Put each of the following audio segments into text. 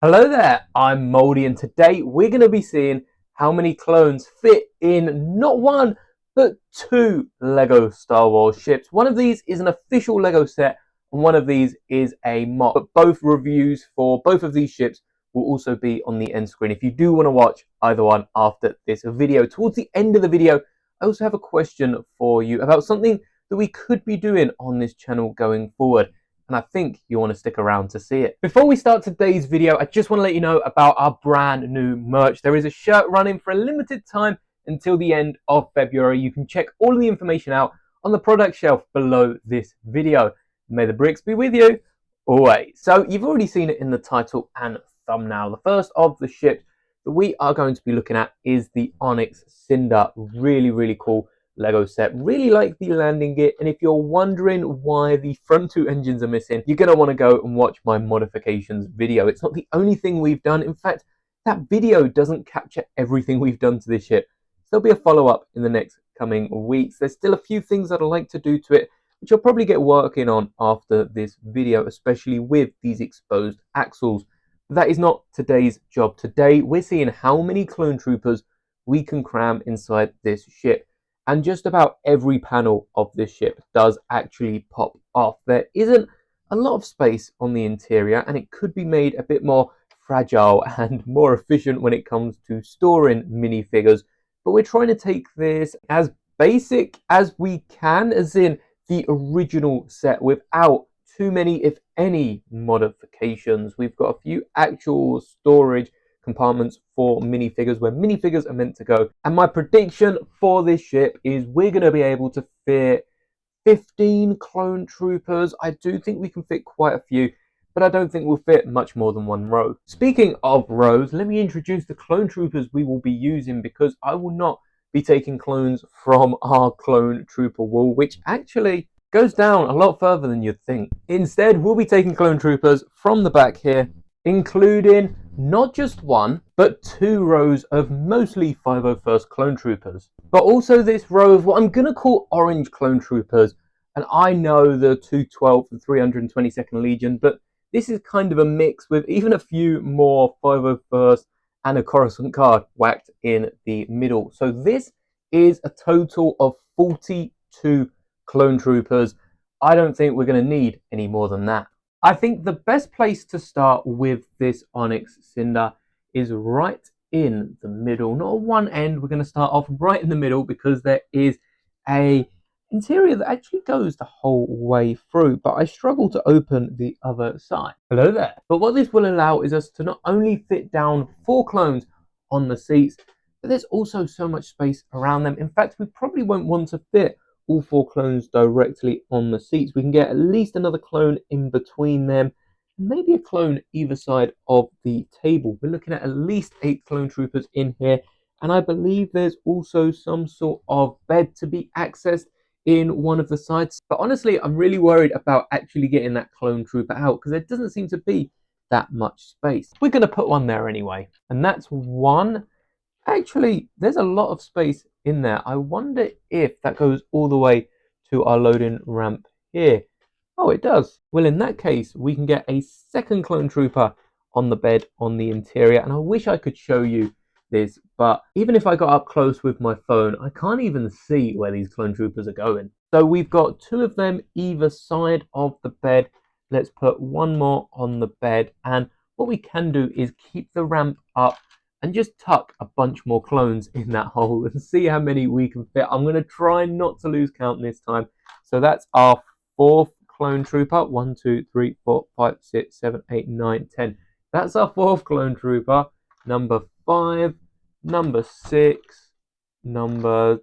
Hello there, I'm Moldy, and today we're going to be seeing how many clones fit in not one, but two LEGO Star Wars ships. One of these is an official LEGO set, and one of these is a mod. But both reviews for both of these ships will also be on the end screen if you do want to watch either one after this video. Towards the end of the video, I also have a question for you about something that we could be doing on this channel going forward, and I think you want to stick around to see it. Before we start today's video, I just want to let you know about our brand new merch. There is a shirt running for a limited time until the end of February. You can check all of the information out on the product shelf below this video. May the bricks be with you always. So you've already seen it in the title and thumbnail. The first of the ships that we are going to be looking at is the Onyx Cinder. Really cool LEGO set. Really like the landing gear, and if you're wondering why the front two engines are missing, you're going to want to go and watch my modifications video. It's not the only thing we've done. In fact, that video doesn't capture everything we've done to this ship. So there'll be a follow-up in the next coming weeks. There's still a few things that I'd like to do to it, which I'll probably get working on after this video, especially with these exposed axles. But that is not today's job. Today, we're seeing how many clone troopers we can cram inside this ship. And just about every panel of this ship does actually pop off. There isn't a lot of space on the interior, and it could be made a bit more fragile and more efficient when it comes to storing minifigures. But we're trying to take this as basic as we can, as in the original set, without too many, if any, modifications. We've got a few actual storage compartments for minifigures where minifigures are meant to go, and my prediction for this ship is we're going to be able to fit 15 clone troopers. I do think we can fit quite a few, but I don't think we'll fit much more than one row. Speaking of rows, let me introduce the clone troopers we will be using, because I will not be taking clones from our clone trooper wall, which actually goes down a lot further than you'd think. Instead, we'll be taking clone troopers from the back here, including not just one, but two rows of mostly 501st clone troopers. But also this row of what I'm going to call orange clone troopers. And I know the 212th and 322nd Legion, but this is kind of a mix with even a few more 501st and a Coruscant Guard whacked in the middle. So this is a total of 42 clone troopers. I don't think we're going to need any more than that. I think the best place to start with this Onyx Cinder is right in the middle. Not on one end, we're going to start off right in the middle, because there is a interior that actually goes the whole way through, but I struggle to open the other side. Hello there. But what this will allow is us to not only fit down 4 clones on the seats, but there's also so much space around them. In fact, we probably won't want to fit all 4 clones directly on the seats. We can get at least another clone in between them, maybe a clone either side of the table. We're looking at least 8 clone troopers in here, and I believe there's also some sort of bed to be accessed in one of the sides. But honestly, I'm really worried about actually getting that clone trooper out, because there doesn't seem to be that much space. We're going to put one there anyway, and that's one. Actually, there's a lot of space in there. I wonder if that goes all the way to our loading ramp here. Oh, it does. Well, in that case, we can get a second clone trooper on the bed on the interior. And I wish I could show you this, but even if I got up close with my phone, I can't even see where these clone troopers are going. So we've got 2 of them either side of the bed. Let's put one more on the bed. And what we can do is keep the ramp up and just tuck a bunch more clones in that hole and see how many we can fit. I'm going to try not to lose count this time. So that's our 4th clone trooper. 1, 2, 3, 4, 5, 6, 7, 8, 9, 10. That's our 4th clone trooper. Number 5, number 6, number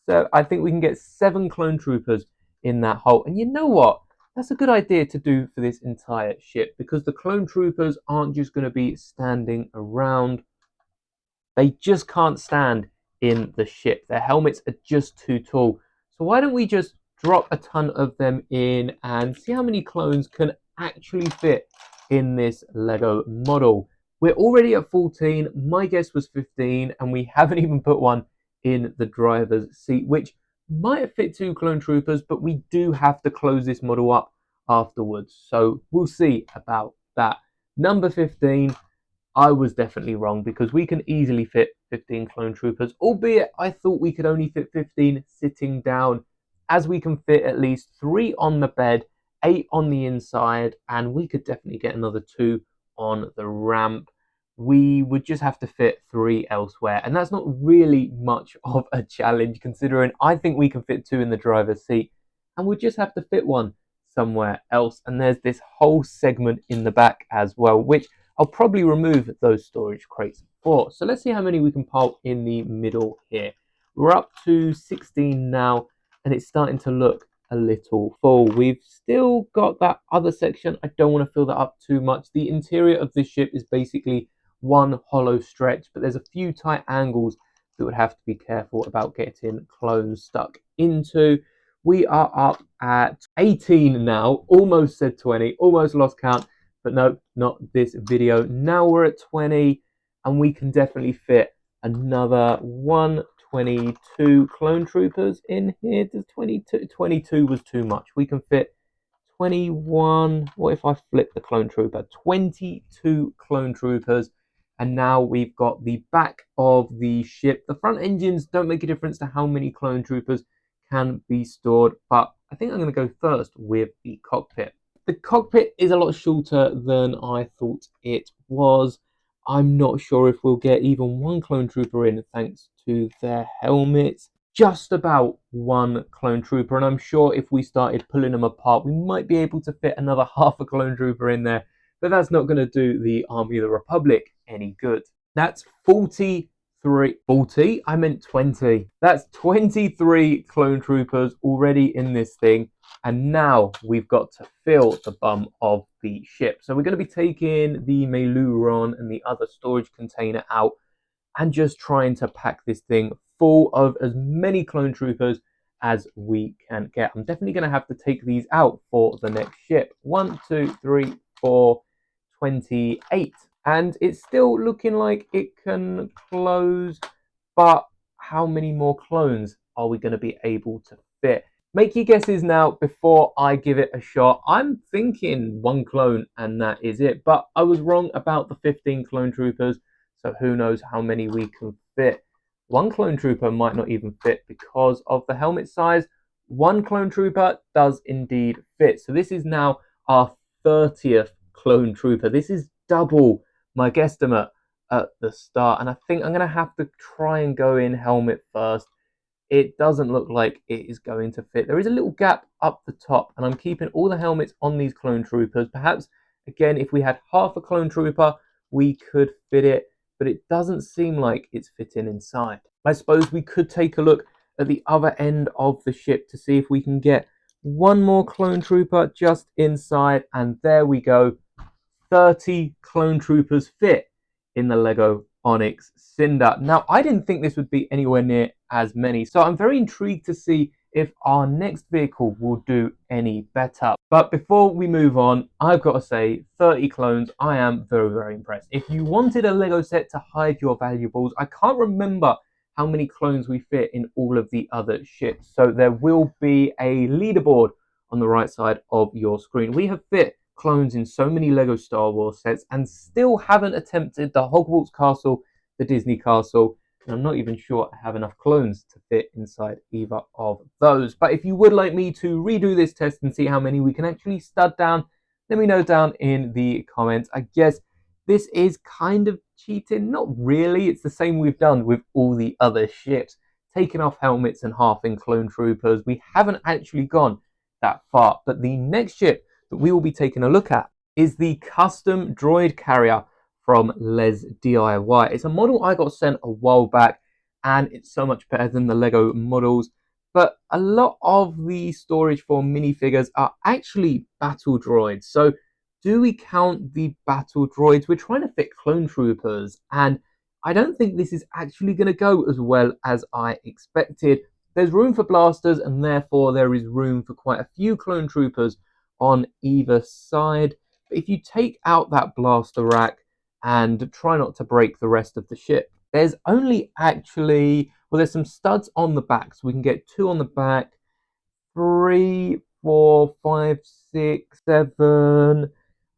7. I think we can get 7 clone troopers in that hole. And you know what? That's a good idea to do for this entire ship, because the clone troopers aren't just going to be standing around. They just can't stand in the ship. Their helmets are just too tall. So why don't we just drop a ton of them in and see how many clones can actually fit in this LEGO model. We're already at 14. My guess was 15, and we haven't even put one in the driver's seat, which might fit 2 clone troopers, but we do have to close this model up afterwards. So we'll see about that. Number 15. I was definitely wrong because we can easily fit 15 clone troopers, albeit I thought we could only fit 15 sitting down, as we can fit at least 3 on the bed, 8 on the inside, and we could definitely get another 2 on the ramp. We would just have to fit 3 elsewhere, and that's not really much of a challenge considering I think we can fit 2 in the driver's seat, and we just have to fit 1 somewhere else. And there's this whole segment in the back as well, which I'll probably remove those storage crates for. So let's see how many we can pile in the middle here. We're up to 16 now, and it's starting to look a little full. We've still got that other section. I don't want to fill that up too much. The interior of this ship is basically one hollow stretch, but there's a few tight angles that would have to be careful about getting clones stuck into. We are up at 18 now, almost said 20, almost lost count, but no, not this video. Now we're at 20, and we can definitely fit another 122 clone troopers in here. Does 22 was too much. We can fit 21. What if I flip the clone trooper? 22 clone troopers. And now we've got the back of the ship. The front engines don't make a difference to how many clone troopers can be stored, but I think I'm going to go first with the cockpit. The cockpit is a lot shorter than I thought it was. I'm not sure if we'll get even 1 clone trooper in thanks to their helmets. Just about 1 clone trooper, and I'm sure if we started pulling them apart, we might be able to fit another half a clone trooper in there, but that's not going to do the Army of the Republic any good. That's 40. 40? I meant 20. That's 23 clone troopers already in this thing. And now we've got to fill the bum of the ship. So we're going to be taking the Meluron and the other storage container out and just trying to pack this thing full of as many clone troopers as we can get. I'm definitely going to have to take these out for the next ship. 1, 2, 3, 4, 28. And it's still looking like it can close, but how many more clones are we going to be able to fit? Make your guesses now before I give it a shot. I'm thinking 1 clone and that is it, but I was wrong about the 15 clone troopers, so who knows how many we can fit. 1 clone trooper might not even fit because of the helmet size. 1 clone trooper does indeed fit. So this is now our 30th clone trooper. This is double my guesstimate at the start, and I think I'm going to have to try and go in helmet first. It doesn't look like it is going to fit. There is a little gap up the top, and I'm keeping all the helmets on these clone troopers. Perhaps, again, if we had half a clone trooper, we could fit it, but it doesn't seem like it's fitting inside. I suppose we could take a look at the other end of the ship to see if we can get 1 more clone trooper just inside, and there we go. 30 clone troopers fit in the Lego Onyx Cinder. Now, I didn't think this would be anywhere near as many, so I'm very intrigued to see if our next vehicle will do any better. But before we move on, I've got to say, 30 clones, I am very, very impressed. If you wanted a Lego set to hide your valuables, I can't remember how many clones we fit in all of the other ships. So there will be a leaderboard on the right side of your screen. We have fit clones in so many Lego Star Wars sets and still haven't attempted the Hogwarts Castle, the Disney Castle, and I'm not even sure I have enough clones to fit inside either of those. But if you would like me to redo this test and see how many we can actually stud down, let me know down in the comments. I guess this is kind of cheating. Not really. It's the same we've done with all the other ships. Taking off helmets and halving clone troopers. We haven't actually gone that far. But the next ship that we will be taking a look at is the custom droid carrier from Les DIY. It's a model I got sent a while back, and it's so much better than the Lego models. But a lot of the storage for minifigures are actually battle droids. So do we count the battle droids? We're trying to fit clone troopers, and I don't think this is actually going to go as well as I expected. There's room for blasters, and therefore there is room for quite a few clone troopers on either side. But if you take out that blaster rack and try not to break the rest of the ship, there's only actually, well, there's some studs on the back, so we can get 2 on the back, 3, 4, 5, 6, 7.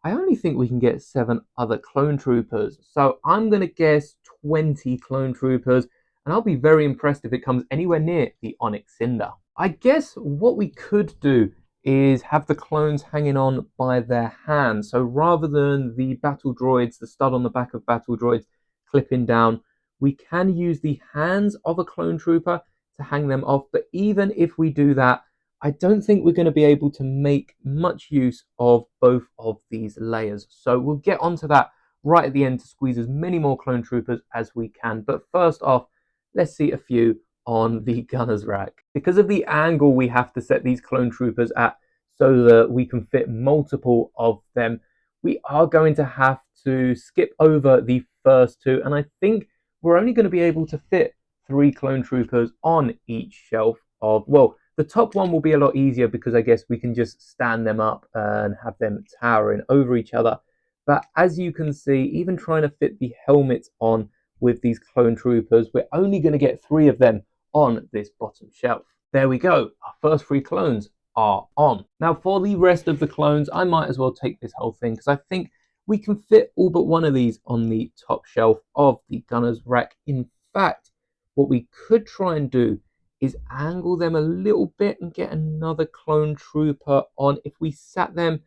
I only think we can get 7 other clone troopers. So I'm going to guess 20 clone troopers, and I'll be very impressed if it comes anywhere near the Onyx Cinder. I guess what we could do is have the clones hanging on by their hands. So rather than the battle droids, the stud on the back of battle droids clipping down, we can use the hands of a clone trooper to hang them off. But even if we do that, I don't think we're going to be able to make much use of both of these layers. So we'll get onto that right at the end to squeeze as many more clone troopers as we can. But first off, let's see a few on the gunner's rack. Because of the angle we have to set these clone troopers at so that we can fit multiple of them, we are going to have to skip over the first 2. And I think we're only going to be able to fit 3 clone troopers on each shelf of, well, the top one will be a lot easier because I guess we can just stand them up and have them towering over each other. But as you can see, even trying to fit the helmets on with these clone troopers, we're only going to get 3 of them on this bottom shelf. There we go. Our first 3 clones are on. Now for the rest of the clones, I might as well take this whole thing because I think we can fit all but one of these on the top shelf of the gunner's rack. In fact, what we could try and do is angle them a little bit and get another clone trooper on. If we sat them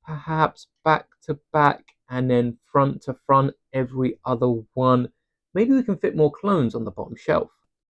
perhaps back to back and then front to front every other one, maybe we can fit more clones on the bottom shelf.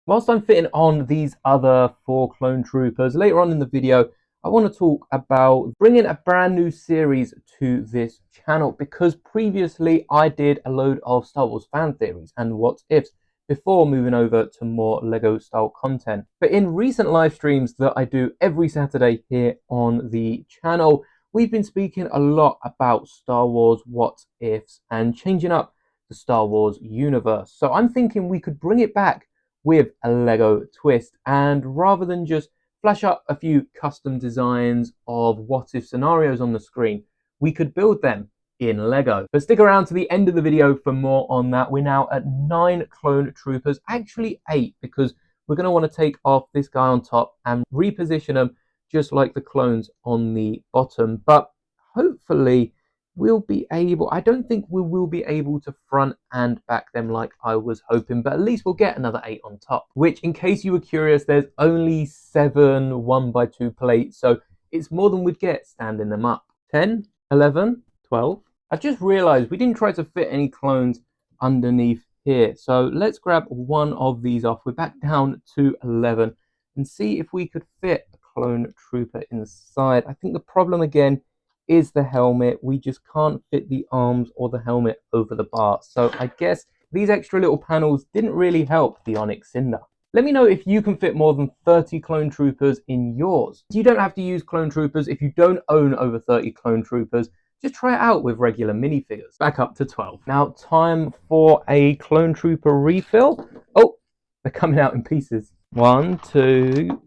Whilst I'm fitting on these other 4 clone troopers, later on in the video, I want to talk about bringing a brand new series to this channel, because previously I did a load of Star Wars fan theories and what ifs before moving over to more Lego style content. But in recent live streams that I do every Saturday here on the channel, we've been speaking a lot about Star Wars what ifs and changing up the Star Wars universe. So I'm thinking we could bring it back with a Lego twist, and rather than just flash up a few custom designs of what if scenarios on the screen, we could build them in Lego. But stick around to the end of the video for more on that. We're now at 9 clone troopers, actually 8, because we're going to want to take off this guy on top and reposition them just like the clones on the bottom. But hopefully we'll be able, I don't think we will be able to front and back them like I was hoping, but at least we'll get another 8 on top, which, in case you were curious, there's only 7 1x2 plates, so it's more than we'd get standing them up. 10, 11, 12. I just realized we didn't try to fit any clones underneath here. So let's grab one of these off. We're back down to 11 and see if we could fit a clone trooper inside. I think the problem again is the helmet. We just can't fit the arms or the helmet over the bar. So I guess these extra little panels didn't really help the Onyx Cinder. Let me know if you can fit more than 30 clone troopers in yours. You don't have to use clone troopers if you don't own over 30 clone troopers. Just try it out with regular minifigures. Back up to 12. Now time for a clone trooper refill. Oh, they're coming out in pieces. 1, 2,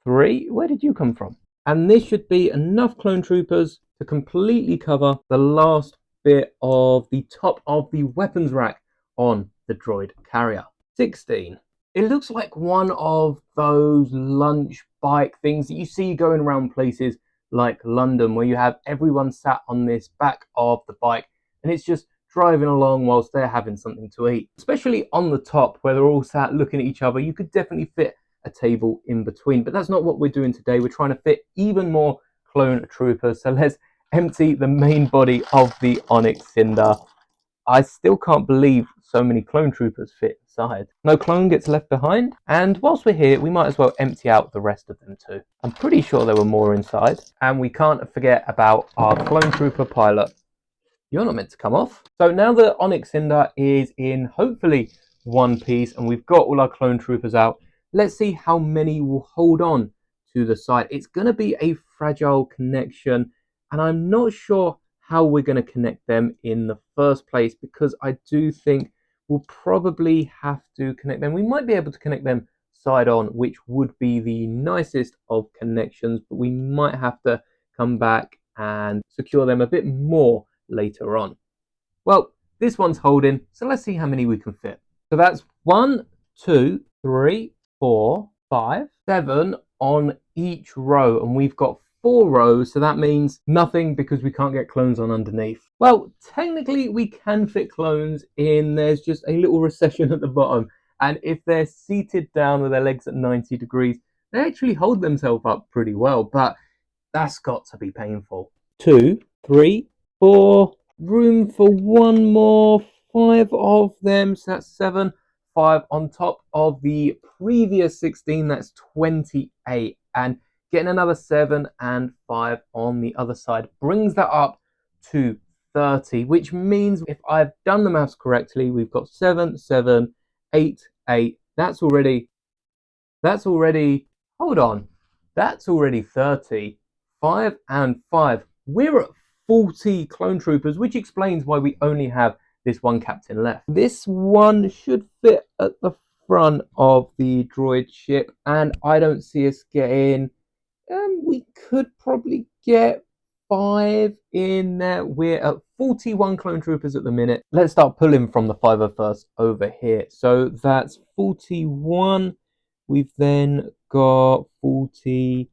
3. Where did you come from? And this should be enough clone troopers to completely cover the last bit of the top of the weapons rack on the droid carrier. 16. It looks like one of those lunch bike things that you see going around places like London, where you have everyone sat on this back of the bike and it's just driving along whilst they're having something to eat. Especially on the top where they're all sat looking at each other, you could definitely fit a table in between, but that's not what we're doing today. We're trying to fit even more clone troopers, so let's empty the main body of the Onyx Cinder. I still can't believe so many clone troopers fit inside. No clone gets left behind, and whilst we're here, we might as well empty out the rest of them too. I'm pretty sure there were more inside, and we can't forget about our clone trooper pilot. You're not meant to come off. So now the Onyx Cinder is in hopefully one piece, and we've got all our clone troopers out. Let's see how many will hold on to the side. It's going to be a fragile connection, and I'm not sure how we're going to connect them in the first place, because I do think we'll probably have to connect them. We might be able to connect them side on, which would be the nicest of connections, but we might have to come back and secure them a bit more later on. Well, this one's holding, so let's see how many we can fit. So that's 1, 2, 3, 4, 5, 7 on each row, and we've got 4 rows, so that means nothing because we can't get clones on underneath. Well, technically we can fit clones in. There's just a little recession at the bottom, and if they're seated down with their legs at 90 degrees, they actually hold themselves up pretty well, but that's got to be painful. 2, 3, 4, room for one more, 5 of them, so that's 7, 5 on top of the previous 16, that's 28, and getting another 7 and 5 on the other side brings that up to 30, which means if I've done the maths correctly, we've got 7, 7, 8, 8. That's already, hold on, that's already 30. 5 and 5. We're at 40 clone troopers, which explains why we only have this one captain left. This one should fit at the front of the droid ship, and I don't see us getting, we could probably get 5 in there. We're at 41 clone troopers at the minute. Let's start pulling from the 501st over here. So that's 41. We've then got 42.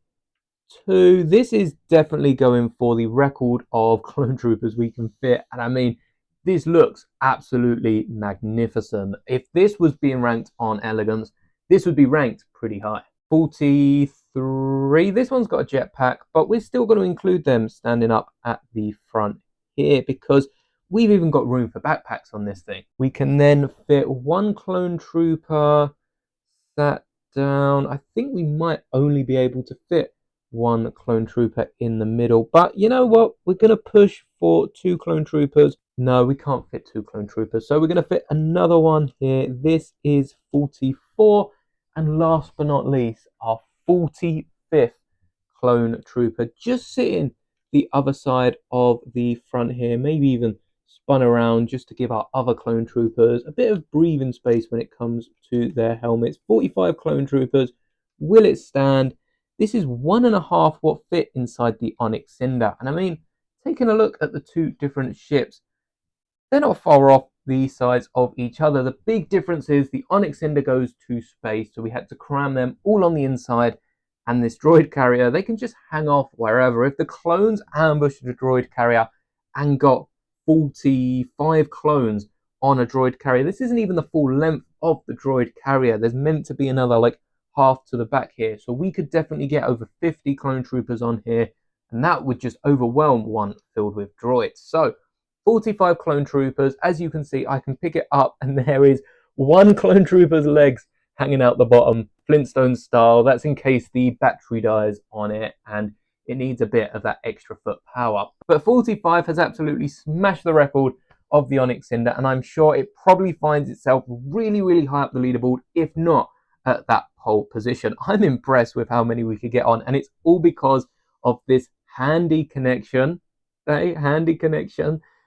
This is definitely going for the record of clone troopers we can fit, and I mean, this looks absolutely magnificent. If this was being ranked on elegance, this would be ranked pretty high. 43. This one's got a jetpack, but we're still going to include them standing up at the front here because we've even got room for backpacks on this thing. We can then fit one clone trooper sat down. I think we might only be able to fit one clone trooper in the middle, but you know what, we're going to push for 2 clone troopers. No, we can't fit 2 clone troopers, so we're going to fit another one here. This is 44, and last but not least, our 45th clone trooper, just sitting the other side of the front here, maybe even spun around just to give our other clone troopers a bit of breathing space when it comes to their helmets. 45 clone troopers. Will it stand? This is 1.5 what fit inside the Onyx Cinder. And I mean, taking a look at the 2 different ships, they're not far off the size of each other. The big difference is the Onyx Cinder goes to space, so we had to cram them all on the inside. And this droid carrier, they can just hang off wherever. If the clones ambushed the droid carrier and got 45 clones on a droid carrier, this isn't even the full length of the droid carrier. There's meant to be another like half to the back here, so we could definitely get over 50 clone troopers on here, and that would just overwhelm one filled with droids. So 45 clone troopers. As you can see, I can pick it up and there is one clone trooper's legs hanging out the bottom, Flintstone style. That's in case the battery dies on it and it needs a bit of that extra foot power. But 45 has absolutely smashed the record of the Onyx Cinder, and I'm sure it probably finds itself really, really high up the leaderboard, if not at that pole position. I'm impressed with how many we could get on, and it's all because of this handy connection,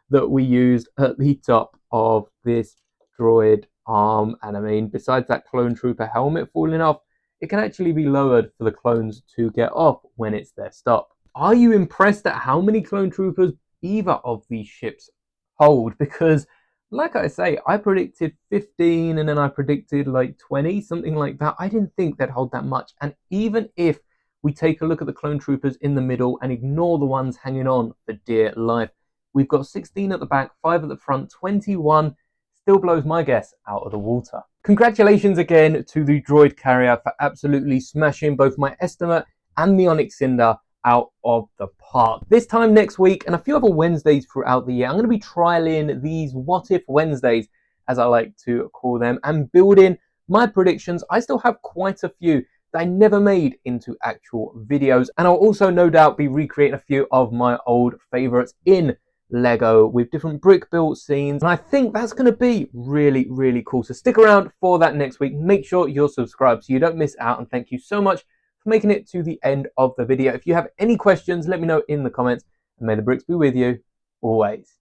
that we used at the top of this droid arm. And I mean, besides that clone trooper helmet falling off, it can actually be lowered for the clones to get off when it's their stop. Are you impressed at how many clone troopers either of these ships hold? Because like I say, I predicted 15 and then I predicted like 20, something like that. I didn't think they'd hold that much. And even if we take a look at the clone troopers in the middle and ignore the ones hanging on for dear life, we've got 16 at the back, 5 at the front, 21. Still blows my guess out of the water. Congratulations again to the droid carrier for absolutely smashing both my estimate and the Onyx Cinder out of the park. This time next week and a few other Wednesdays throughout the year, I'm going to be trialing these What If Wednesdays, as I like to call them, and building my predictions. I still have quite a few that I never made into actual videos, and I'll also no doubt be recreating a few of my old favorites in Lego with different brick built scenes, and I think that's going to be really, really cool. So stick around for that next week. Make sure you're subscribed so you don't miss out, and thank you so much for making it to the end of the video. If you have any questions, let me know in the comments, and may the bricks be with you always.